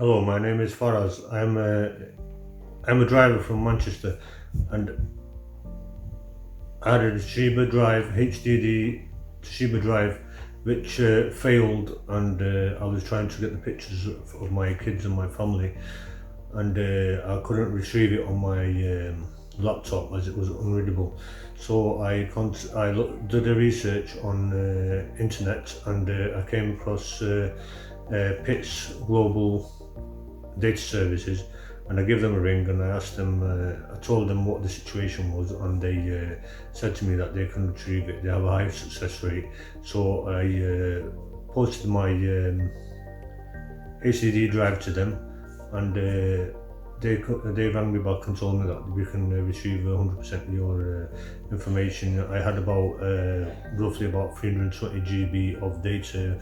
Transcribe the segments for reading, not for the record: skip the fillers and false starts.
Hello, my name is Faraz. I'm a driver from Manchester, and I had a Toshiba drive, HDD Toshiba drive, which failed, and I was trying to get the pictures of my kids and my family, and I couldn't retrieve it on my laptop as it was unreadable. So I did a research on internet, and I came across PITS Global Data Services, and I gave them a ring and I asked them, I told them what the situation was, and they said to me that they can retrieve it. They have a high success rate. So I posted my HDD drive to them, and they rang me back and told me that we can retrieve 100% of your information. I had roughly about 320 GB of data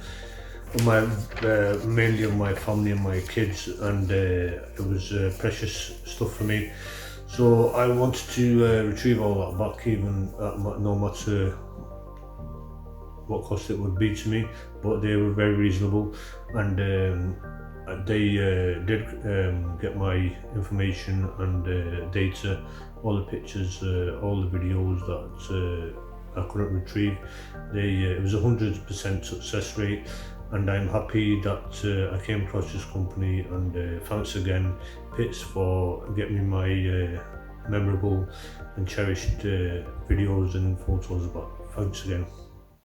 of my mainly of my family and my kids, and it was precious stuff for me. So I wanted to retrieve all that back, even no matter what cost it would be to me. But they were very reasonable, and they did get my information and data, all the pictures, all the videos that I couldn't retrieve. It was 100% success rate, and I'm happy that I came across this company, and thanks again Pits for getting me my memorable and cherished videos and photos back. Thanks again.